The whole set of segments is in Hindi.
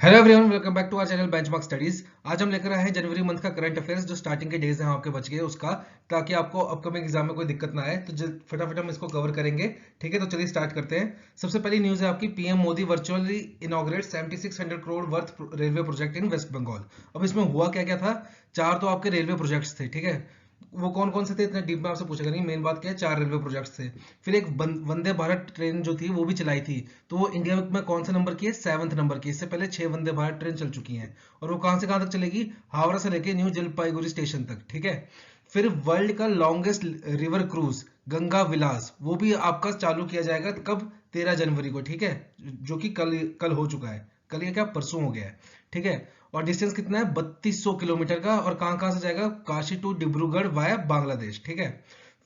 Hello everyone, welcome back to our channel Benchmark Studies. आज हम लेकर आए हैं जनवरी मंथ का करंट अफेयर्स जो स्टार्टिंग के डेज हैं आपके बच गए उसका, ताकि आपको अपकमिंग एग्जाम में कोई दिक्कत ना आए। तो फटाफट हम इसको कवर करेंगे। ठीक है, तो चलिए स्टार्ट करते हैं। सबसे पहली न्यूज है आपकी, PM Modi virtually inaugurate 7600 crore worth railway project in West Bengal. अब इसमें हुआ क्या क्या था? चार तो आपके रेलवे प्रोजेक्ट्स थे। ठीक है, वो कौन कौन से थे इतने डीप में आपसे पूछेगा नहीं, मेन बात क्या है, चार रेलवे प्रोजेक्ट्स थे। फिर एक वंदे भारत ट्रेन जो थी वो भी चलाई थी। तो वो इंडिया में कौन सा नंबर की है? 7th नंबर की। इससे पहले 6 वंदे भारत ट्रेन चल चुकी हैं। और वो कहां से कहां तक चलेगी? हावड़ा से लेके न्यू जलपाईगुड़ी स्टेशन तक। ठीक है। फिर वर्ल्ड का लॉन्गेस्ट रिवर क्रूज गंगा विलास, वो भी आपका चालू किया जाएगा। कब? 13 जनवरी को। ठीक है, जो कि कल कल हो चुका है। कल ये क्या, परसों हो गया है। ठीक है। और डिस्टेंस कितना है? 3200 किलोमीटर का। और कहां कहां से जाएगा? Kashi to Dibrugarh via Bangladesh. ठीक है।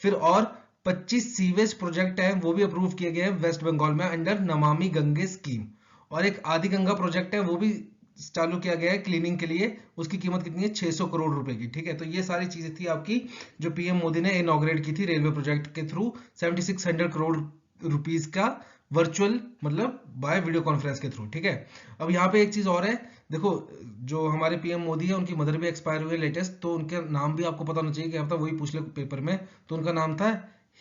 फिर और 25 सीवेज प्रोजेक्ट हैं, वो भी अप्रूव किए गए हैं वेस्ट बंगाल में अंडर नमामि गंगे स्कीम। और एक आदि गंगा प्रोजेक्ट है, वो भी चालू किया गया है क्लीनिंग के लिए। उसकी कीमत कितनी है? 600 करोड़ रुपए की। ठीक है, तो ये सारी चीजें थी आपकी जो पीएम मोदी ने इनॉग्रेट की थी रेलवे प्रोजेक्ट के थ्रू। 7600 करोड़ रुपीस का वर्चुअल, मतलब बाय वीडियो कॉन्फ्रेंस के थ्रू। ठीक है। अब यहाँ पे एक चीज और है, देखो, जो हमारे पीएम मोदी है उनकी मदर भी एक्सपायर हुई है लेटेस्ट, तो उनके नाम भी आपको पता होना चाहिए, क्या पता वही पूछ ले पेपर में। तो उनका नाम था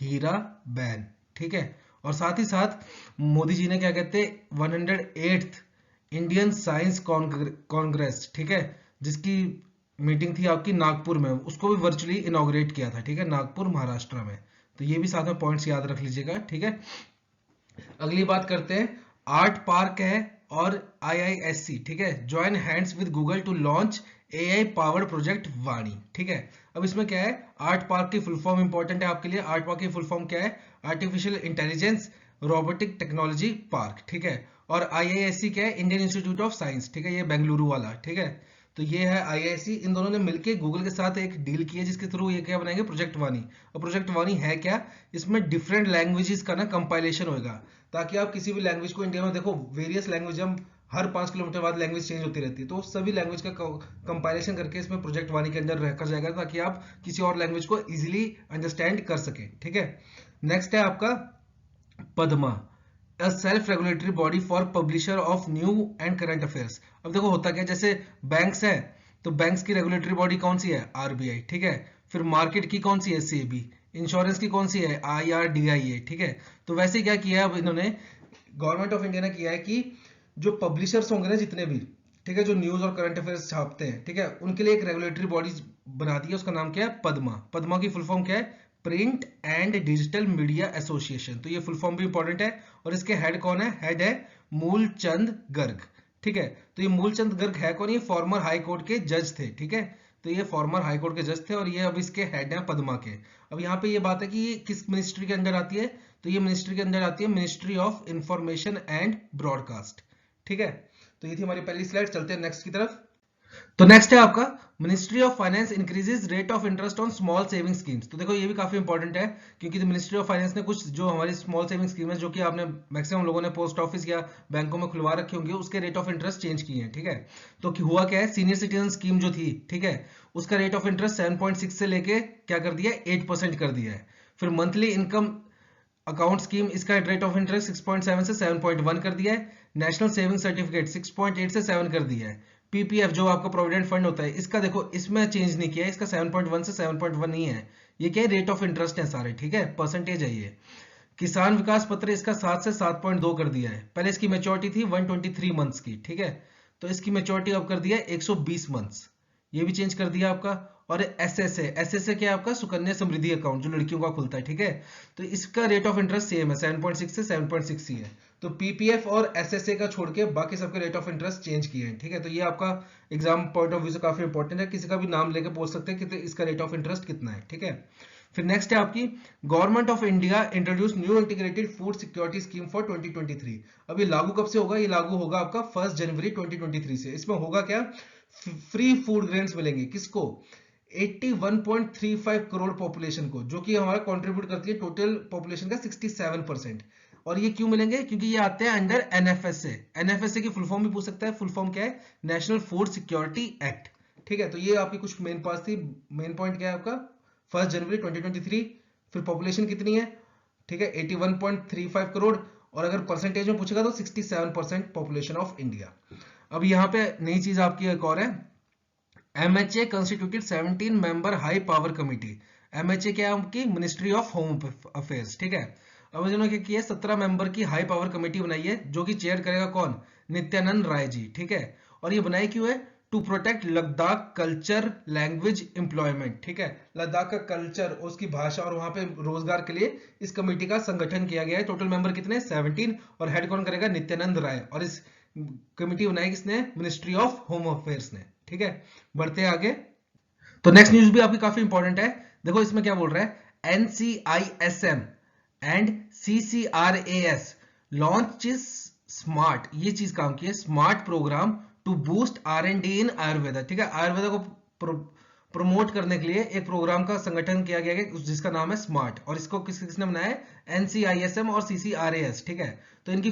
हीरा बैन। ठीक है। और साथ ही साथ मोदी जी ने क्या कहते हैं 108th इंडियन साइंस कांग्रेस, ठीक है, जिसकी मीटिंग थी आपकी नागपुर में, उसको भी वर्चुअली इनॉग्रेट किया था। ठीक है, नागपुर महाराष्ट्र में। तो ये भी साथ में पॉइंट्स याद रख लीजिएगा। ठीक है। अगली बात करते हैं, आर्ट पार्क है और आईआईएससी, ठीक है, join hands with Google to launch AI powered project Vaani. ठीक है। अब इसमें क्या है, आर्ट पार्क की फुल फॉर्म इंपॉर्टेंट है आपके लिए। आर्ट पार्क की फुल फॉर्म क्या है? Artificial intelligence robotic technology park. ठीक है। और आईआईएससी क्या है? Indian Institute of Science. ठीक है, ये बेंगलुरु वाला। ठीक है। तो ये है आईआईएससी। इन दोनों ने मिलकर गूगल के साथ एक डील की है, जिसके थ्रू ये क्या बनाएंगे? प्रोजेक्ट वाणी। और प्रोजेक्ट वाणी है क्या? इसमें डिफरेंट लैंग्वेजेस का ना कंपाइलेशन होगा, ताकि आप किसी भी लैंग्वेज को, इंडिया में देखो वेरियस लैंग्वेज, हम हर 5 किलोमीटर बाद लैंग्वेज चेंज होती रहती है, तो सभी लैंग्वेज का कंपाइलेशन करके इसमें प्रोजेक्ट वाणी के अंदर रखा जाएगा, ताकि आप किसी और लैंग्वेज को इजीली अंडरस्टैंड कर सके। ठीक है। नेक्स्ट है आपका Padma, a self regulatory body for publisher of new and current affairs. अब देखो होता क्या है, जैसे बैंक्स है, तो बैंक्स की रेगुलेटरी बॉडी कौन सी है? आरबीआई। ठीक है। फिर मार्केट की कौन सी है? सेबी। इंश्योरेंस की कौन सी है? आईआरडीआईए। ठीक है। तो वैसे क्या किया है अब इन्होंने, गवर्नमेंट ऑफ इंडिया ने किया है कि जो पब्लिशर्स होंगे ना जितने भी, ठीक है, जो न्यूज और करंट अफेयर्स छापते हैं, ठीक है, उनके लिए एक रेगुलेटरी बॉडी बना दी है। उसका नाम क्या है? पद्मा। पद्मा की फुल फॉर्म क्या है? Print and digital media association. तो ये फुल फॉर्म भी इंपॉर्टेंट है। और इसके हेड कौन है? हेड है मूलचंद गर्ग। ठीक है। तो ये मूलचंद गर्ग है कौन? ये फॉर्मर हाई कोर्ट के जज थे। ठीक है। तो ये फॉर्मर हाई कोर्ट के जज थे, और ये अब इसके हेड हैं पद्मा के। अब यहाँ पे ये बात है कि ये किस मिनिस्ट्री के अंदर आती है? तो ये मिनिस्ट्री के अंदर आती है ministry of information and broadcast. ठीक है। तो ये थी हमारी पहली स्लाइड। चलते हैं नेक्स्ट की तरफ। तो नेक्स्ट है आपका, ministry of finance increases rate of interest on small saving schemes. तो देखो ये भी काफी इंपॉर्टेंट है, क्योंकि मिनिस्ट्री ऑफ फाइनेंस ने कुछ जो हमारी स्मॉल सेविंग स्कीम है, जो कि आपने मैक्सिमम लोगों ने पोस्ट ऑफिस या बैंकों में खुलवा रखे होंगे, उसके रेट ऑफ इंटरेस्ट चेंज किए हैं। ठीक है। तो हुआ क्या है, सीनियर सिटीजन स्कीम जो थी, ठीक है, उसका रेट ऑफ इंटरेस्ट 7.6 से लेके क्या कर दिया है? 8% कर दिया है। फिर मंथली इनकम अकाउंट स्कीम, इसका रेट ऑफ इंटरेस्ट 6.7 से 7.1 कर दिया है। नेशनल सेविंग सर्टिफिकेट 6.8 से 7 कर दिया है। पीपीएफ जो आपका प्रोविडेंट फंड होता है, इसका देखो इसमें चेंज नहीं किया है, इसका 7.1 से 7.1 नहीं है। ये क्या है? रेट ऑफ इंटरेस्ट है सारे। ठीक है, परसेंटेज है ये। किसान विकास पत्र इसका 7 से 7.2 कर दिया है। पहले इसकी मेच्योरिटी थी 123 मंथ्स की। ठीक है। तो इसकी मेच्योरिटी अब कर दिया है 120 मंथ्स। ये भी चेंज कर दिया आपका। और एसएसए, एसएसए क्या है आपका? सुकन्या समृद्धि अकाउंट, जो लड़कियों का खुलता है। ठीक है। तो इसका रेट ऑफ इंटरेस्ट सेम है, 7.6 से 7.6 ही है। तो पीपीएफ और एसएसए का छोड़ के बाकी सबके रेट ऑफ इंटरेस्ट चेंज किए हैं। ठीक है। तो ये आपका एग्जाम पॉइंट ऑफ व्यू से काफी इंपॉर्टेंट है, किसी का भी नाम लेके पूछ सकते हैं कि इसका रेट ऑफ इंटरेस्ट कितना है। ठीक है। फिर नेक्स्ट है आपकी, government of India introduce new integrated food security scheme for 2023। अब ये लागू कब से होगा? ये लागू होगा आपका 1 जनवरी 2023 से। इसमें होगा क्या? फ्री फूड ग्रेन्स मिलेंगे। किसको? 81.35 करोड़ पॉपुलेशन को, जो कि हमारा कंट्रीब्यूट करती है टोटल पॉपुलेशन का 67%। और ये क्यों मिलेंगे? क्योंकि ये आते हैं अंडर एनएफएसए। एनएफएसए की फुल फॉर्म भी पूछ सकता है। फुल फॉर्म क्या है? National food security act. ठीक है। तो ये आपकी कुछ मेन पास थी। मेन पॉइंट क्या है आपका? 1 जनवरी 2023। फिर पॉपुलेशन कितनी है? ठीक है, 81.35 करोड़। और अगर परसेंटेज में पूछेगा तो 67% पॉपुलेशन ऑफ इंडिया। अब यहाँ पे नई चीज आपकी एक और है, MHA constituted 17 member high power committee। MHA क्या है आपकी, मिनिस्ट्री ऑफ होम अफेयर्स, ठीक है। अब इन्होंने क्या किया, 17 मेंबर की हाई पावर कमेटी बनाई है, जो कि चेयर करेगा कौन, नित्यानंद राय जी, ठीक है। और ये बनाई क्यों है, to protect Ladakh culture language employment, ठीक है। लद्दाख का कल्चर, उसकी भाषा और वहां पे रोजगार के लिए इस कमेटी का संगठन किया गया है। टोटल मेंबर कितने, 17, और हेड कौन करेगा, नित्यानंद राय। और इस कमेटी बनाई किसने, मिनिस्ट्री ऑफ होम अफेयर्स ने, ठीक है। बढ़ते हैं आगे। तो नेक्स्ट न्यूज भी आपकी काफी इंपॉर्टेंट है। देखो इसमें क्या बोल रहा है, NCISM and CCRAS launches SMART, ये चीज काम की है, SMART program to boost R&D in Ayurveda, ठीक है। आयुर्वेदा को प्रमोट करने के लिए एक प्रोग्राम का संगठन किया गया है जिसका नाम है स्मार्ट, और इसको किसने बनाया है, NCISM और CCRAS, ठीक है। तो इनकी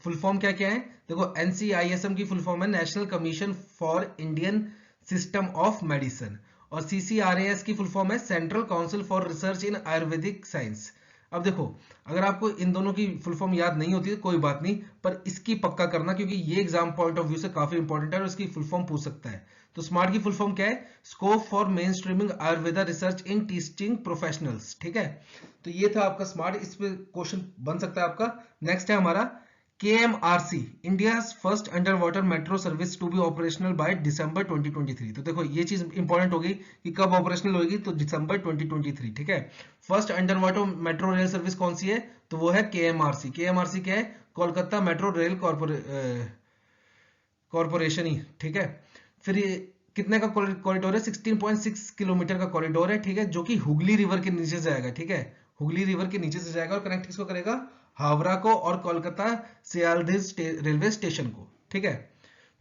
फुल फॉर्म क्या क्या है, देखो NCISM की फुल फॉर्म है national commission for Indian system of medicine, और CCRAS की फुल फॉर्म है central council for research in Ayurvedic science. अब देखो, अगर आपको इन दोनों की फुल फॉर्म याद नहीं होती तो कोई बात नहीं, पर इसकी पक्का करना, क्योंकि ये एग्जाम पॉइंट ऑफ व्यू से काफी इंपॉर्टेंट है और इसकी फुल फॉर्म पूछ सकता है। तो स्मार्ट की फुल फॉर्म क्या है, scope for main streaming Ayurveda research in teaching professionals, ठीक है। तो ये था आपका स्मार्ट, इस पे क्वेश्चन बन सकता है आपका। नेक्स्ट है हमारा KMRC, India first under water metro service to be operational by December 2023। तो देखो ये चीज इंपॉर्टेंट होगी कि कब ऑपरेशनल होगी, तो दिसंबर 2023, ठीक है। First under water metro rail service कौन सी है, तो वो है KMRC। KMRC क्या है, कोलकाता मेट्रो रेल कॉर्पोरेशन ही, ठीक है। फिर ये कितने का कॉरिडोर है, 16.6 किलोमीटर का कॉरिडोर है, ठीक है, जो कि हुगली रिवर के नीचे से जाएगा, ठीक है। हुगली रिवर के नीचे से जाएगा और कनेक्ट किसको करेगा, हावड़ा को और कोलकाता सियालदह रेलवे स्टेशन को, ठीक है।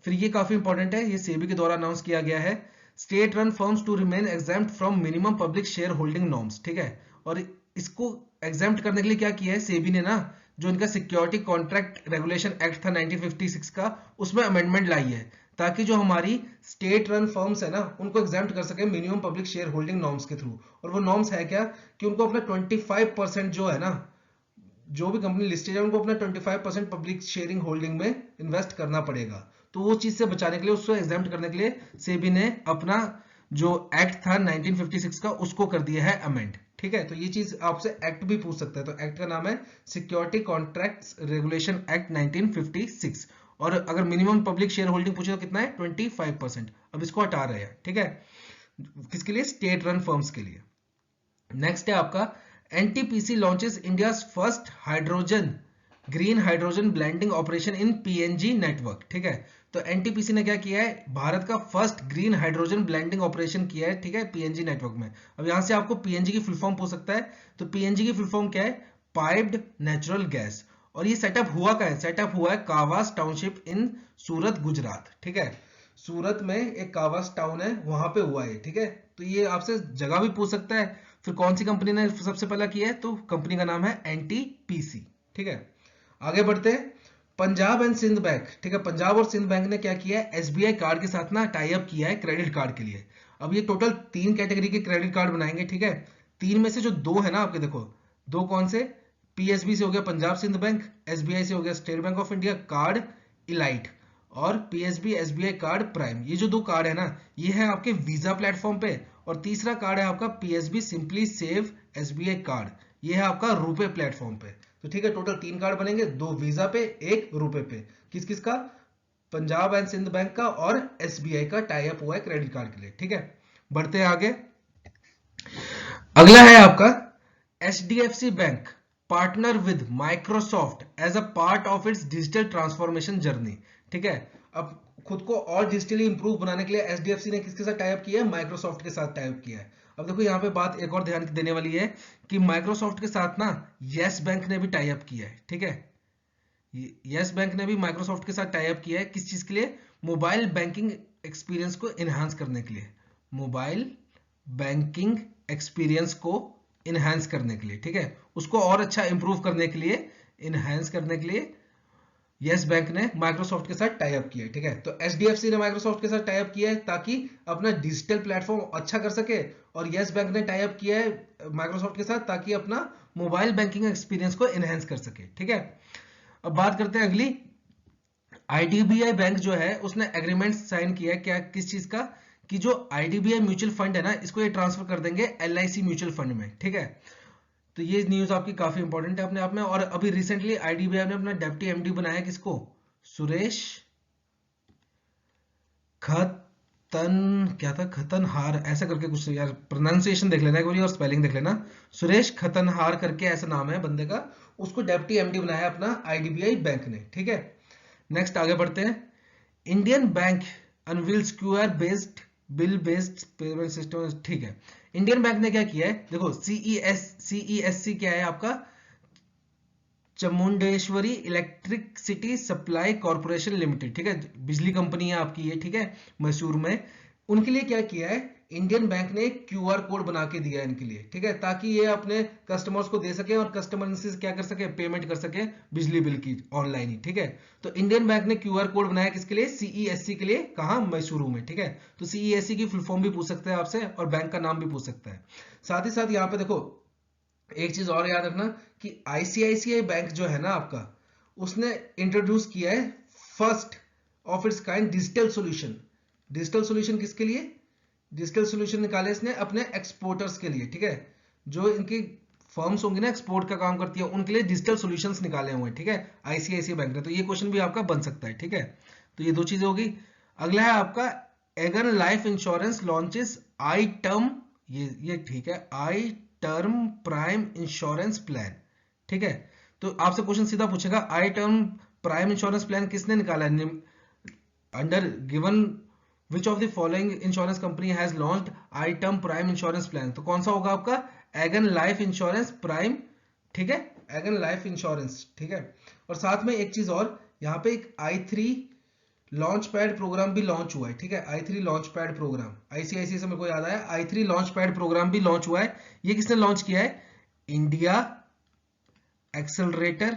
फिर ये काफी इंपॉर्टेंट है, ये सेबी के द्वारा अनाउंस किया गया है, state run firms to remain exempt from minimum public shareholding norms, ठीक है। और इसको एग्जेम्प्ट करने के लिए क्या किया है सेबी ने ना, जो इनका सिक्योरिटी कॉन्ट्रैक्ट रेगुलेशन एक्ट था 1956 का, उसमें अमेंडमेंट लाई है, ताकि जो हमारी स्टेट रन फर्म्स है ना, उनको एग्जेम्प्ट कर सके minimum public shareholding norms के थ्रू। और वो नॉर्म्स है क्या, कि उनको अपना 25% जो है ना, जो भी कंपनी लिस्टेड है उनको अपना 25% पब्लिक शेयरिंग होल्डिंग में इन्वेस्ट करना पड़ेगा। तो वो चीज से बचाने के लिए, उसको एग्जाम्प्ट करने के लिए सेबी ने अपना जो एक्ट था 1956 का, उसको कर दिया है अमेंड, ठीक है। तो ये चीज आपसे एक्ट भी पूछ सकता है, तो एक्ट का नाम है सिक्योरिटी कॉन्ट्रैक्ट्स रेगुलेशन एक्ट 1956। और अगर मिनिमम पब्लिक शेयर होल्डिंग पूछे तो कितना है, 25%। अब इसको हटा रहे हैं, ठीक है, किसके लिए, स्टेट रन फर्म्स के लिए। नेक्स्ट है आपका NTPC launches India first hydrogen green hydrogen blending operation in PNG network, ठीक है। तो NTPC ने क्या किया है, भारत का first green hydrogen blending operation किया है, ठीक है, PNG नेटवर्क में। अब यहां से आपको PNG की फुल फॉर्म पूछ सकता है, तो PNG की फुल फॉर्म क्या है, पाइप्ड नेचुरल गैस। और ये सेटअप हुआ क्या है, सेटअप हुआ है कावास टाउनशिप इन सूरत गुजरात, ठीक है। सूरत में एक कावास टाउन है, वहां पे हुआ है, ठीक है। तो ये आपसे जगह भी पूछ सकता है। फिर कौन सी कंपनी ने सबसे पहला किया है, तो कंपनी का नाम है NTPC, ठीक है। आगे बढ़ते हैं, पंजाब एंड सिंध बैंक, ठीक है। पंजाब और सिंध बैंक ने क्या किया है, SBI कार्ड के साथ ना टाई अप किया है क्रेडिट कार्ड के लिए। अब ये टोटल 3 कैटेगरी के क्रेडिट कार्ड बनाएंगे, ठीक है। 3 में से जो 2 है ना आपके, देखो 2 कौन से, PSB से हो गया पंजाब सिंध बैंक, SBI से हो गया state bank of India card elite, और PSB SBI कार्ड प्राइम। ये जो 2 कार्ड है ना, ये है आपके वीजा प्लेटफॉर्म पे। और तीसरा कार्ड है आपका PSB simply save SBI card, ये है आपका रुपे प्लेटफॉर्म पे। तो ठीक है, टोटल 3 कार्ड बनेंगे, 2 वीजा पे, 1 रुपे पे। किस किस का, पंजाब एंड सिंध बैंक का और SBI का टाई अप हुआ है क्रेडिट कार्ड के लिए, ठीक है। बढ़ते हैं आगे। अगला है आपका HDFC bank partner with Microsoft as a part of its digital transformation journey, ठीक है। अब खुद को और डिजिटली इंप्रूव बनाने के लिए HDFC ने किसके साथ टाई अप किया है, माइक्रोसॉफ्ट के साथ टाई अप किया है। अब देखो यहाँ पे बात एक और ध्यान देने वाली है कि माइक्रोसॉफ्ट के साथ ना यस बैंक ने भी टाई अप किया है, ठीक है। यस बैंक ने भी माइक्रोसॉफ्ट के साथ टाई अप किया है, किस चीज के लिए, मोबाइल बैंकिंग एक्सपीरियंस को इनहांस करने के लिए, मोबाइल बैंकिंग एक्सपीरियंस को इनहांस करने के लिए, ठीक है, उसको और अच्छा इंप्रूव करने के लिए, इनहांस करने के लिए यस बैंक ने माइक्रोसॉफ्ट के साथ टाई अप किया है, ठीक है। तो HDFC ने माइक्रोसॉफ्ट के साथ टाई अप किया है ताकि अपना डिजिटल प्लेटफॉर्म अच्छा कर सके, और यस बैंक ने टाई अप किया है माइक्रोसॉफ्ट के साथ ताकि अपना मोबाइल बैंकिंग एक्सपीरियंस को एनहेंस कर सके, ठीक है। अब बात करते हैं अगली आईडीबीआई बैंक जो है उसने एग्रीमेंट साइन किया है क्या, किस चीज का, कि जो आईडीबीआई म्यूचुअल फंड है ना, इसको ये ट्रांसफर कर देंगे एलआईसी म्यूचुअल फंड में, ठीक है। तो ये न्यूज आपकी काफी इंपॉर्टेंट है अपने आप में। और अभी रिसेंटली आईडीबीआई ने अपना डेप्टी एमडी बनाया किसको, सुरेश खतन, क्या था, खतनहार ऐसा करके कुछ, यार प्रोनाउंसिएशन देख लेना एक बार और स्पेलिंग देख लेना। सुरेश खतनहार करके ऐसा नाम है बंदे का, उसको डेप्टी एमडी बनाया अपना आईडीबीआई बैंक ने, ठीक है। नेक्स्ट आगे बढ़ते हैं। Indian bank unveils QR based bill based payment system, ठीक है। इंडियन बैंक ने क्या किया है, देखो सीईएससी क्या है आपका, Chamundeshwari electricity supply corporation limited, ठीक है, बिजली कंपनी है आपकी ये, ठीक है, मैसूर में। उनके लिए क्या किया है, इंडियन बैंक ने क्यूआर कोड बना के दिया है इनके लिए, ठीक है, ताकि ये अपने कस्टमर्स को दे सके और कस्टमर इनसे क्या कर सके, पेमेंट कर सके बिजली बिल की ऑनलाइन ही, ठीक है। तो इंडियन बैंक ने क्यूआर कोड बनाया किसके लिए, सीईएससी के लिए, कहां, मैसूरू में, ठीक है। तो सीईएससी की फुल फॉर्म भी पूछ सकते हैं आपसे और बैंक का नाम भी पूछ सकता है। साथ ही साथ यहाँ पे देखो एक चीज और याद रखना कि आईसीआईसीआई बैंक जो है ना आपका, उसने इंट्रोड्यूस किया है first of its kind digital solution. Digital solution किसके लिए, डिजिटल सॉल्यूशन निकाले इसने अपने एक्सपोर्टर्स के लिए, ठीक है, जो इनकी फर्म्स होंगी ना एक्सपोर्ट का काम करती है उनके लिए डिजिटल सॉल्यूशंस निकाले हुए हैं, ठीक है, आईसीआईसीआई बैंक ने। तो ये क्वेश्चन भी आपका बन सकता है, ठीक है। तो ये दो चीजें होगी। अगला है आपका Aegon life insurance launches I term, ये ठीक है, I term prime insurance plan, ठीक है। तो आपसे क्वेश्चन सीधा पूछेगा I term prime insurance plan किसने निकाला है, under given which of the following insurance company has launched I term prime insurance plan. तो कौन सा होगा आपका, एगन लाइफ इंश्योरेंस प्राइम, ठीक है, एगन लाइफ इंश्योरेंस, ठीक है। और साथ में एक चीज और, यहाँ पे एक i3 लॉन्च पैड प्रोग्राम भी लॉन्च हुआ है, ठीक है, i3 launch pad programme, ICIC से मेरे को याद आया, i3 लॉन्च पैड प्रोग्राम भी लॉन्च हुआ है। ये किसने लॉन्च किया है, इंडिया एक्सेलरेटर,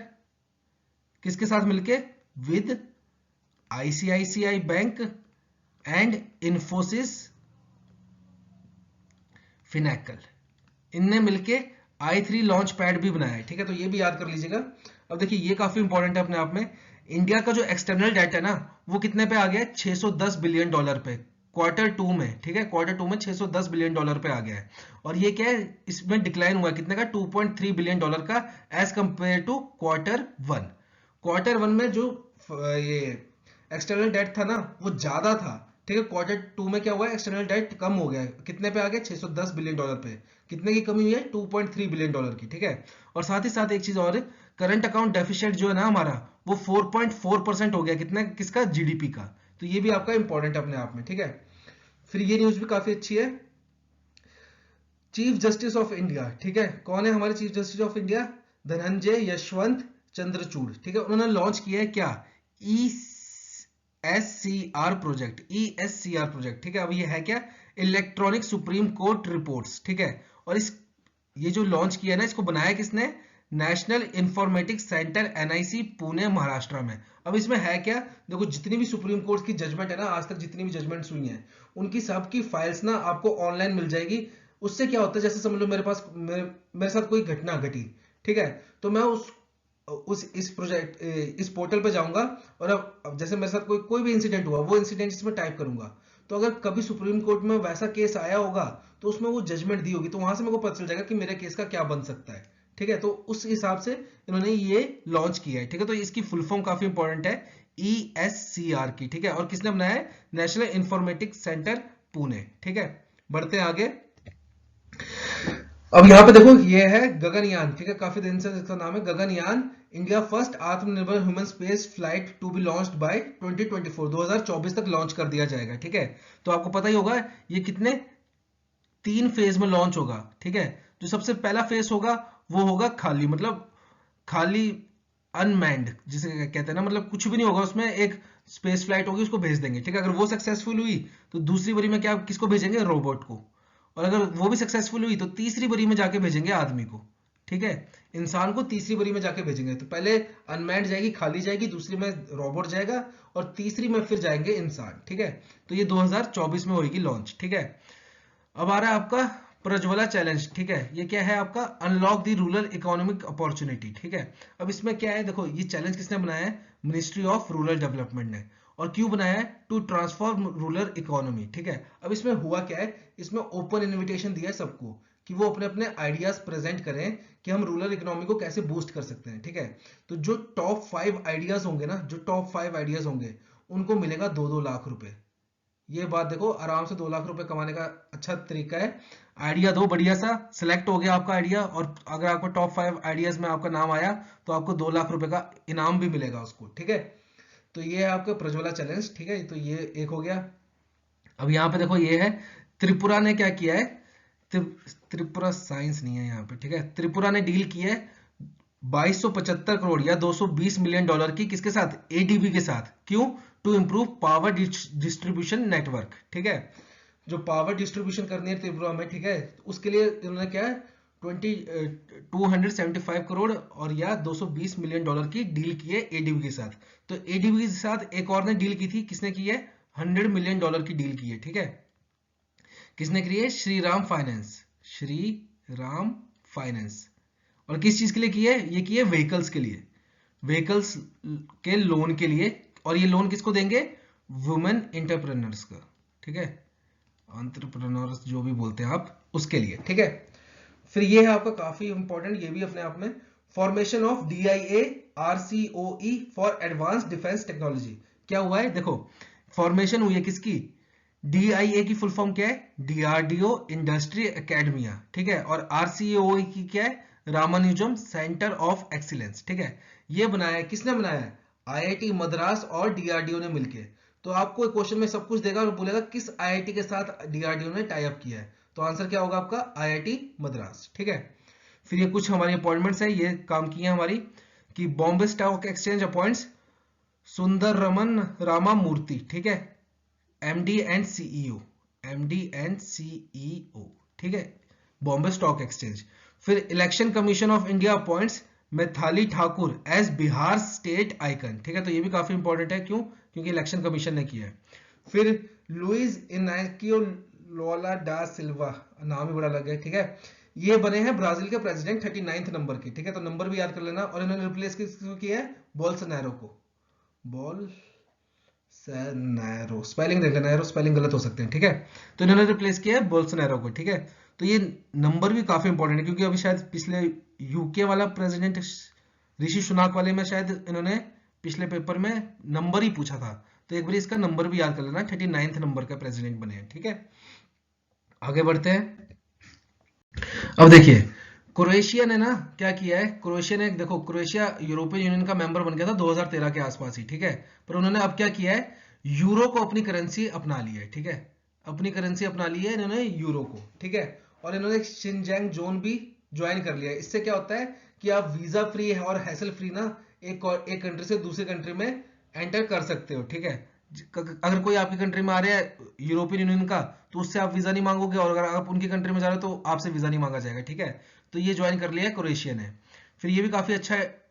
किसके साथ मिलके, with ICICI bank and Infosys Finacle, इनने मिलके i3 लॉन्च पैड भी बनाया है, ठीक है। तो ये भी याद कर लीजिएगा। अब देखिए ये काफी इंपॉर्टेंट है अपने आप में। इंडिया का जो एक्सटर्नल डेट है ना, वो कितने पे आ गया है, $610 बिलियन पे, क्वार्टर 2 में, ठीक है, क्वार्टर 2 में $610 बिलियन पे आ गया है। और ये क्या है, इसमें डिक्लाइन हुआ है कितने का, $2.3 बिलियन का, as compare to quarter 1। Quarter 1 में जो ये एक्सटर्नल डेट था ना वो ज्यादा था, ठीक है। क्वार्टर 2 में क्या हुआ है, एक्सटर्नल डेट कम हो गया है, कितने पे आ गया, $610 बिलियन पे। कितने की कमी हुई है, $2.3 बिलियन की, ठीक है। और साथ ही साथ एक चीज और, करंट अकाउंट डेफिसिट जो है ना हमारा, वो 4.4% हो गया, कितना, किसका, जीडीपी का। तो ये भी आपका इंपॉर्टेंट है अपने आप में, ठीक है। फिर ये न्यूज भी काफी अच्छी है, चीफ जस्टिस ऑफ इंडिया, ठीक है, कौन है हमारे chief justice of India, Dhananjay Yashwant Chandrachud, ठीक है। उन्होंने लॉन्च किया है क्या, ESCR प्रोजेक्ट, ESCR प्रोजेक्ट, ठीक है। अब ये है क्या, इलेक्ट्रॉनिक सुप्रीम कोर्ट रिपोर्ट्स, ठीक है। और इस ये जो लॉन्च किया है ना, इसको बनाया किसने, national informatics centre NIC Pune Maharashtra में। अब इसमें है क्या, देखो जितनी भी सुप्रीम कोर्ट की जजमेंट है ना, आज तक जितनी भी जजमेंट्स हुई हैं, उनकी सबकी फाइल्स ना आपको ऑनलाइन मिल जाएगी। उससे क्या होता है, जैसे समझ लो मेरे पास मेरे साथ कोई घटना घटी, ठीक है, तो मैं इस पोर्टल पे जाऊंगा और अब जैसे मेरे साथ कोई भी इंसिडेंट हुआ, वो इंसिडेंट इसमें टाइप करूंगा। तो अगर कभी सुप्रीम कोर्ट में वैसा केस आया होगा तो उसमें वो जजमेंट दी होगी, तो वहां से मेरे को पता चल जाएगा कि मेरे केस का क्या बन सकता है, ठीक है। तो उस हिसाब से इन्होंने ये लॉन्च किया है, ठीक है। तो इसकी फुल फॉर्म काफी इंपॉर्टेंट है, ESCR की, ठीक है। और किसने बनाया है, नेशनल इंफॉर्मेटिक्स सेंटर पुणे, ठीक है। बढ़ते हैं आगे। अब यहाँ पे देखो ये है गगनयान, ठीक है, काफी दिन से इसका नाम है गगनयान, इंडिया फर्स्ट आत्मनिर्भर human space flight to be launched by 2024, 2024 तक लॉन्च कर दिया जाएगा, ठीक है। तो आपको पता ही होगा ये कितने 3 फेज में लॉन्च होगा, ठीक है। जो सबसे पहला फेज होगा वो होगा खाली, मतलब खाली अनमैन्ड जिसे कहते हैं ना, मतलब कुछ भी नहीं होगा उसमें, एक स्पेस फ्लाइट होगी उसको भेज देंगे, ठीक है। अगर वो सक्सेसफुल हुई तो दूसरी बारी में क्या, किसको भेजेंगे, रोबोट को। और अगर वो भी सक्सेसफुल हुई तो तीसरी बारी में जाके भेजेंगे आदमी को, ठीक है, इंसान को तीसरी बारी में जाके भेजेंगे। तो पहले अनमैन्ड जाएगी, खाली जाएगी, दूसरी में रोबोट जाएगा और तीसरी में फिर जाएंगे इंसान, ठीक है। तो ये 2024 में होगी लॉन्च, ठीक है। अब आ रहा है आपका प्रज्वला चैलेंज, ठीक है, ये क्या है आपका, unlock the rural economic opportunity, ठीक है। अब इसमें क्या है, देखो ये चैलेंज किसने बनाया है, मिनिस्ट्री ऑफ रूरल डेवलपमेंट ने। और क्यों बनाया है, टू ट्रांसफॉर्म रूरल इकोनॉमी, ठीक है। अब इसमें हुआ क्या है, इसमें ओपन इनविटेशन दिया है सबको कि वो अपने अपने आइडियाज प्रेजेंट करें कि हम रूरल इकोनॉमी को कैसे बूस्ट कर सकते हैं, ठीक है। तो जो टॉप 5 आइडियाज होंगे ना, जो टॉप 5 आइडियाज होंगे उनको मिलेगा 2-2 लाख रुपए। ये बात देखो, आराम से 2 लाख रुपए कमाने का अच्छा तरीका है। आइडिया दो बढ़िया सा, सिलेक्ट हो गया आपका आइडिया, और अगर आपको टॉप 5 आइडियाज में आपका नाम आया तो आपको 2 लाख रुपए का इनाम भी मिलेगा उसको, ठीक है। तो ये है आपका प्रज्वला चैलेंज, ठीक है, तो ये एक हो गया। अब यहाँ पे देखो ये है, त्रिपुरा ने क्या किया है, त्रिपुरा साइंस नहीं है यहाँ पे, ठीक है। त्रिपुरा ने डील की है 2275 करोड़ या 220 मिलियन डॉलर की, किसके साथ, एडीबी के साथ। क्यों, to improve power distribution network, ठीक है। जो पावर डिस्ट्रीब्यूशन करनी है त्रिपुरा में, ठीक है, उसके लिए इन्होंने क्या है 275 करोड़ और या 220 मिलियन डॉलर की डील की है एडीबी के साथ। तो एडीबी के साथ एक और ने डील की थी, किसने की है, 100 मिलियन डॉलर की डील की है, ठीक है। किसने की है, श्री राम फाइनेंस, श्री राम फाइनेंस। और किस चीज के लिए की है, ये की है व्हीकल्स के लिए, व्हीकल्स के लोन के लिए। और ये लोन किसको देंगे, वुमेन एंटरप्रेन्योर्स का, ठीक है, एंटरप्रेन्योर्स जो भी बोलते हैं आप, उसके लिए, ठीक है। फिर ये है आपका काफी इंपॉर्टेंट, ये भी अपने आप में, formation of DIA RCOE for advance defence technology. क्या हुआ है, देखो फॉर्मेशन हुई है किसकी, DIA की फुल फॉर्म क्या है, DRDO इंडस्ट्री एकेडमिया, ठीक है। और RCOE की क्या है, रामानुजम सेंटर ऑफ एक्सीलेंस, ठीक है। ये बनाया है, किसने बनाया है, IIT मद्रास और DRDO ने मिलके। तो आपको क्वेश्चन में सब कुछ देगा और बोलेगा किस IIT के साथ DRDO ने टाई अप किया है, तो आंसर क्या होगा आपका, IIT मद्रास, ठीक है। फिर ये कुछ हमारी अपॉइंटमेंट्स है, ये काम की है हमारी, कि बॉम्बे स्टॉक एक्सचेंज अपॉइंट्स सुंदर रमन रामा मूर्ति, ठीक है, MD and CEO, MD and CEO, ठीक है, बॉम्बे स्टॉक एक्सचेंज। फिर election commission of India appoints Maithili Thakur as Bihar state icon, ठीक है। तो ये भी काफी इंपॉर्टेंट है, क्यों, क्योंकि इलेक्शन कमीशन ने किया है। फिर लुइस इनाकियो लोला डा सिल्वा, नाम ही बड़ा लग गया, ठीक है, ये बने हैं ब्राजील के प्रेसिडेंट 39 नंबर के, ठीक है। तो नंबर भी याद कर लेना। और इन्होंने रिप्लेस किसको किया है, बोल्सोनारो को, बोल्सोनारो, स्पेलिंग देख लेना, स्पेलिंग गलत हो सकते हैं, ठीक है। तो इन्होंने रिप्लेस किया है बोल्सोनारो को, ठीक है। तो ये नंबर भी काफी इंपॉर्टेंट है, क्योंकि अभी शायद पिछले यूके वाला प्रेसिडेंट ऋषि सुनाक वाले में शायद इन्होंने पिछले पेपर में नंबर ही पूछा था। तो एक बार इसका नंबर भी याद कर लेना, 39 नंबर का प्रेसिडेंट बने हैं, ठीक है। आगे बढ़ते हैं। अब देखिए क्रोएशिया ने ना क्या किया है, क्रोएशिया ने, देखो क्रोएशिया यूरोपियन यूनियन का मेंबर बन गया था 2013 के आसपास ही, ठीक है। पर उन्होंने अब क्या किया है, यूरो को अपनी करेंसी अपना लिया है, ठीक है, अपनी करेंसी अपना ली है इन्होंने यूरो को, ठीक है। और इन्होंने शिनजैंग जोन भी ज्वाइन कर लिया है। इससे क्या होता है कि आप वीजा फ्री है और हैसल फ्री ना एक कंट्री से दूसरी कंट्री में एंटर कर सकते हो, ठीक है। अगर कोई आपकी कंट्री में आ रहा है यूरोपियन यूनियन का, तो उससे आप वीजा नहीं मांगोगे, और अगर आप उनकी कंट्री में जा रहे हो तो आपसे वीजा नहीं मांगा जाएगा, ठीक है। तो ये ज्वाइन कर लिया है क्रोएशिया ने। फिर ये भी काफी अच्छा है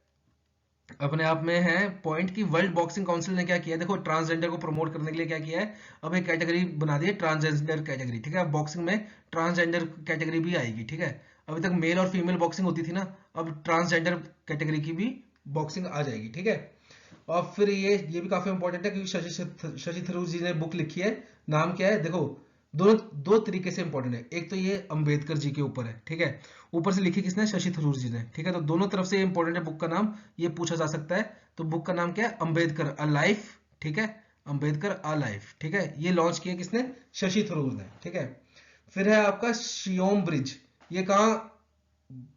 अपने आप में है पॉइंट, की वर्ल्ड बॉक्सिंग काउंसिल ने क्या किया है, देखो ट्रांसजेंडर को प्रमोट करने के लिए क्या किया है, अब एक कैटेगरी बना दी है ट्रांसजेंडर कैटेगरी, ठीक है। बॉक्सिंग में ट्रांसजेंडर कैटेगरी भी आएगी, ठीक है। अभी तक मेल और फीमेल बॉक्सिंग होती थी ना, अब ट्रांसजेंडर कैटेगरी की भी बॉक्सिंग आ जाएगी, ठीक है। और फिर ये भी काफी इंपॉर्टेंट है, क्योंकि शशि थरूर जी ने बुक लिखी है, नाम क्या है, देखो दोनों दो तरीके से इंपॉर्टेंट है। एक तो ये अंबेडकर जी के ऊपर है, ठीक है, ऊपर से लिखी किसने, शशि थरूर जी ने, ठीक है। तो दोनों तरफ से इंपॉर्टेंट है बुक का नाम, ये पूछा जा सकता है। तो बुक का नाम क्या है, अंबेडकर अ लाइफ, ठीक है, अंबेडकर अ लाइफ, ठीक है। ये लॉन्च किया किसने, शशि थरूर ने, ठीक है। फिर है आपका शियोम ब्रिज, ये कहाँ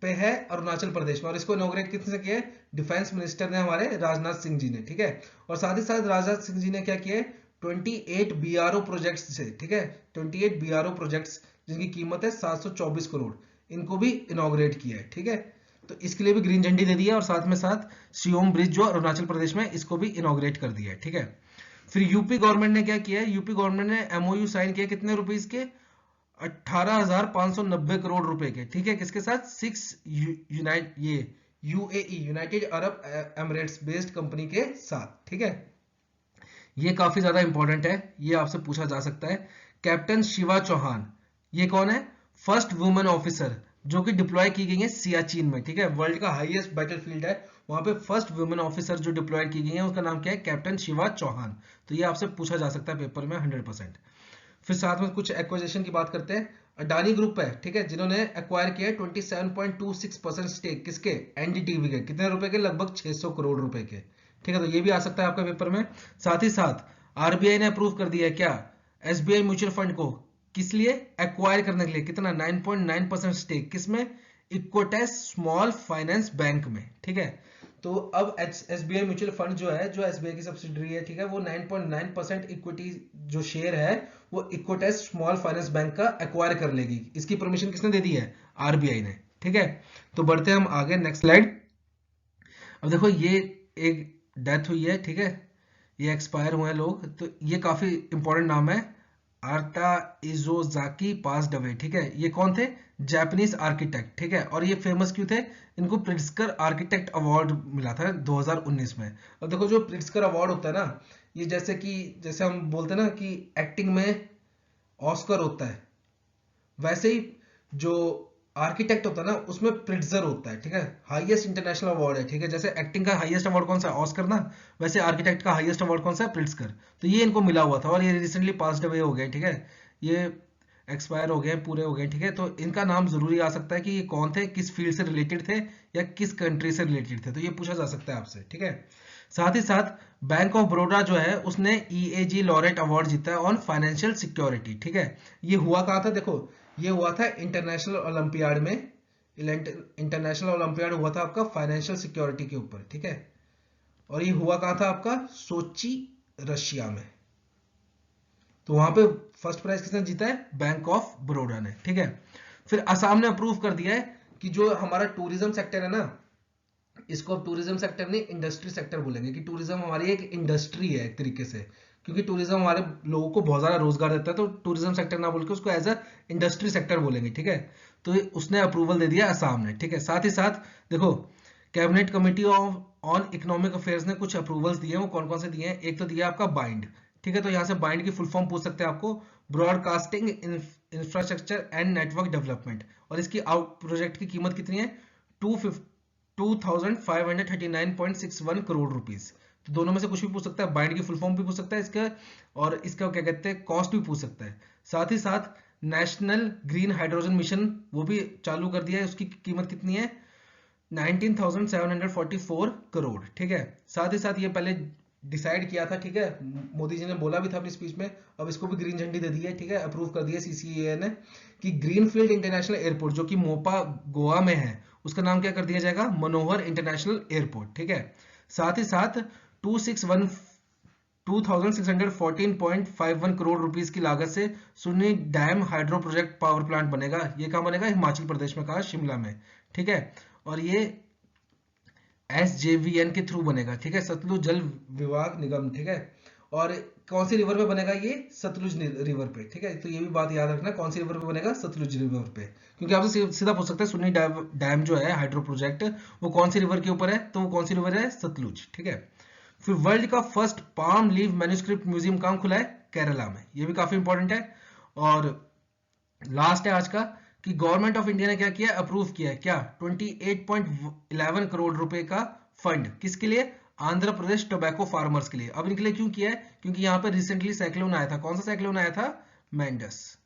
पे है, अरुणाचल प्रदेश में, और इसको इनॉग्रेट किसने किया है, डिफेंस मिनिस्टर ने, हमारे राजनाथ सिंह जी ने, ठीक है। और साथ ही साथ राजनाथ सिंह जी ने क्या किया है, 28 BRO प्रोजेक्ट्स से, ठीक है, 28 BRO प्रोजेक्ट्स जिनकी कीमत है 724 करोड़, इनको भी इनॉग्रेट किया है, ठीक है। तो इसके लिए भी ग्रीन झंडी दे दी है, और साथ में साथ शियोम ब्रिज जो अरुणाचल प्रदेश में, इसको भी इनॉग्रेट कर दिया है, ठीक है। फिर यूपी गवर्नमेंट ने क्या किया है, यूपी गवर्नमेंट ने MOU साइन किया, कितने रुपीस के, 18,590 करोड़ रुपए के, ठीक है, किसके साथ, UAE United Arab Emirates based company के साथ, ठीक है। ये काफी ज्यादा इंपॉर्टेंट है, ये आपसे पूछा जा सकता है। कैप्टन शिवा चौहान, ये कौन है, फर्स्ट वुमेन ऑफिसर जो कि डिप्लॉय की गई है सियाचिन में, ठीक है, वर्ल्ड का हाईएस्ट बैटलफील्ड है, वहां पे फर्स्ट वुमेन ऑफिसर जो डिप्लॉय की गई है उसका नाम क्या है, कैप्टन शिवा चौहान। तो ये आपसे पूछा जा सकता है पेपर में 100%। फिर साथ में कुछ एक्विजिशन की बात करते हैं। अडानी ग्रुप है, ठीक है, जिन्होंने एक्वायर किया 27.26% स्टेक किसके, एनडीटीवी के, कितने रुपए के, लगभग 600 करोड़ रुपए के, ठीक है। तो ये भी आ सकता है आपका पेपर में। साथ ही साथ आरबीआई ने अप्रूव कर दिया है क्या, एसबीआई म्यूचुअल फंड को, किस लिए, एक्वायर करने के लिए, कितना, 9.9% स्टेक किसमें, इक्विटेस स्मॉल फाइनेंस बैंक में, ठीक है। तो अब एसबीआई म्यूचुअल फंड जो है, जो एसबीआई की सब्सिडरी है, ठीक है, वो 9.9% इक्विटी जो शेयर है वो इक्विटेस स्मॉल फाइनेंस बैंक का एक्वायर कर लेगी। इसकी परमिशन किसने दे दी है, आरबीआई ने, ठीक है। तो बढ़ते हैं हम आगे, नेक्स्ट स्लाइड। अब देखो ये एक डेथ हुई है, ठीक है, ये एक्सपायर हुए हैं लोग, तो ये काफी इंपॉर्टेंट नाम है, आर्ता इजोजाकी पास्ड अवे, ठीक है। ये कौन थे, जापानीज आर्किटेक्ट, ठीक है, और ये फेमस क्यों थे, इनको प्रिट्जकर आर्किटेक्ट अवार्ड मिला था 2019 में। अब देखो जो प्रिट्जकर अवार्ड होता है ना, ये जैसे हम बोलते हैं ना कि एक्टिंग में ऑस्कर होता है, वैसे ही जो आर्किटेक्ट होता है ना उसमें प्रिट्जर होता है, ठीक है, हाईएस्ट इंटरनेशनल अवार्ड है, ठीक है। जैसे एक्टिंग का हाईएस्ट अवार्ड कौन सा है, ऑस्कर ना, वैसे आर्किटेक्ट का हाईएस्ट अवार्ड कौन सा है, प्रिट्जकर। तो ये इनको मिला हुआ था और ये रिसेंटली पास्ड अवे हो गए, ठीक है, ये एक्सपायर हो गए, पूरे हो गए, ठीक है। तो इनका नाम जरूरी आ सकता है कि ये कौन थे, किस फील्ड से रिलेटेड थे या किस कंट्री से रिलेटेड थे, तो ये पूछा जा सकता है आपसे, ठीक है। साथ ही साथ बैंक ऑफ बड़ौदा जो है उसने ईएजी लॉरेट अवार्ड जीता है ऑन फाइनेंशियल सिक्योरिटी, ठीक है। ये हुआ कहाँ था, देखो ये हुआ था इंटरनेशनल ओलंपियाड में, इंटरनेशनल ओलंपियाड हुआ था आपका फाइनेंशियल सिक्योरिटी के ऊपर, ठीक है। और ये हुआ कहाँ था आपका, सोची, रशिया में। तो वहां पे फर्स्ट प्राइज किसने जीता है, बैंक ऑफ बड़ौदा ने, ठीक है। फिर असम ने अप्रूव कर दिया है कि जो हमारा टूरिज्म सेक्टर है ना, इसको अब टूरिज्म सेक्टर नहीं इंडस्ट्री सेक्टर बोलेंगे, कि टूरिज्म हमारी एक इंडस्ट्री है एक तरीके से, क्योंकि टूरिज्म हमारे लोगों को बहुत ज्यादा रोजगार देता है, तो टूरिज्म सेक्टर ना बोल के उसको एज अ इंडस्ट्री सेक्टर बोलेंगे, ठीक है। तो उसने अप्रूवल दे दिया असम ने, ठीक है। साथ ही साथ देखो cabinet committee on economic affairs ने कुछ अप्रूवल्स दिए हैं, वो कौन कौन से दिए हैं, एक तो दिया आपका बाइंड, ठीक है। तो यहाँ से बाइंड की फुल फॉर्म पूछ सकते हैं आपको, broadcasting infrastructure and network development, और इसकी प्रोजेक्ट की कीमत कितनी है, 2539.61 करोड़ रुपीस। तो दोनों में से कुछ भी पूछ सकता है, बाइंड की फुल फॉर्म भी पूछ सकता है इसका, और इसका क्या कहते हैं कॉस्ट भी पूछ सकता है। साथ ही साथ नेशनल ग्रीन हाइड्रोजन मिशन वो भी चालू कर दिया है, उसकी कीमत कितनी है, 19,744 करोड़, ठीक है। साथ ही साथ ये पहले डिसाइड किया था, ठीक है, मोदी जी ने बोला भी था अपनी स्पीच में, अब इसको भी ग्रीन झंडी दे दी है, ठीक है, अप्रूव कर दिया सीसीईए ने, कि ग्रीनफील्ड इंटरनेशनल एयरपोर्ट जो कि मोपा गोवा में है, उसका नाम क्या कर दिया जाएगा, मनोहर इंटरनेशनल एयरपोर्ट, ठीक है। साथ ही साथ 2614.51 करोड़ रुपीस की लागत से Sunni dam hydro project power plant बनेगा। ये कहां बनेगा, हिमाचल प्रदेश में, कहा, शिमला में, ठीक है। और ये एसजेवीएन के थ्रू बनेगा, ठीक है, सतलुज जल विभाग निगम, ठीक है। और कौन सी रिवर पे बनेगा, ये सतलुज रिवर पे, ठीक है। तो ये भी बात याद रखना, कौन सी रिवर पे बनेगा, सतलुज रिवर पे, क्योंकि आपसे सीधा पूछ सकते हैं सुन्नी डैम जो है हाइड्रो प्रोजेक्ट, वो कौन सी रिवर के ऊपर है, तो वो कौन सी रिवर है, सतलुज, ठीक है। फिर वर्ल्ड का first palm leave manuscript museum कहाँ खुला है, केरला में, ये भी काफी इंपॉर्टेंट है। और लास्ट है आज का, कि गवर्नमेंट ऑफ इंडिया ने क्या किया, अप्रूव किया है क्या, 28.11 करोड़ रुपए का फंड, किसके लिए, आंध्र प्रदेश टोबैको फार्मर्स के लिए। अब इनके लिए क्यों किया है, क्योंकि यहाँ पर रिसेंटली साइक्लोन आया था, कौन सा साइक्लोन आया था, मैंडस,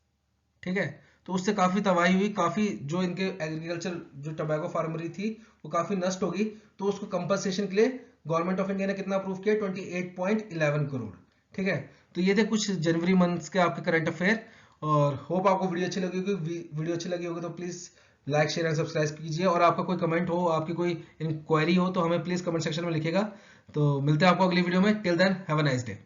ठीक है। तो उससे काफी तबाही हुई, काफी जो इनके एग्रीकल्चर जो टोबैको फार्मरी थी वो काफी नष्ट होगी, तो उसको कंपनसेशन के लिए गवर्नमेंट ऑफ इंडिया ने कितना अप्रूव किया, 28.11 करोड़, ठीक है। तो ये थे कुछ जनवरी मंथ्स के आपके करंट अफेयर, और होप आपको वीडियो अच्छी लगी होगी। वीडियो अच्छी लगी होगी तो please like share and subscribe कीजिए, और आपका कोई कमेंट हो, आपकी कोई इंक्वायरी हो तो हमें प्लीज कमेंट सेक्शन में लिखिएगा। तो मिलते हैं आपको अगली वीडियो में, till then have a nice day.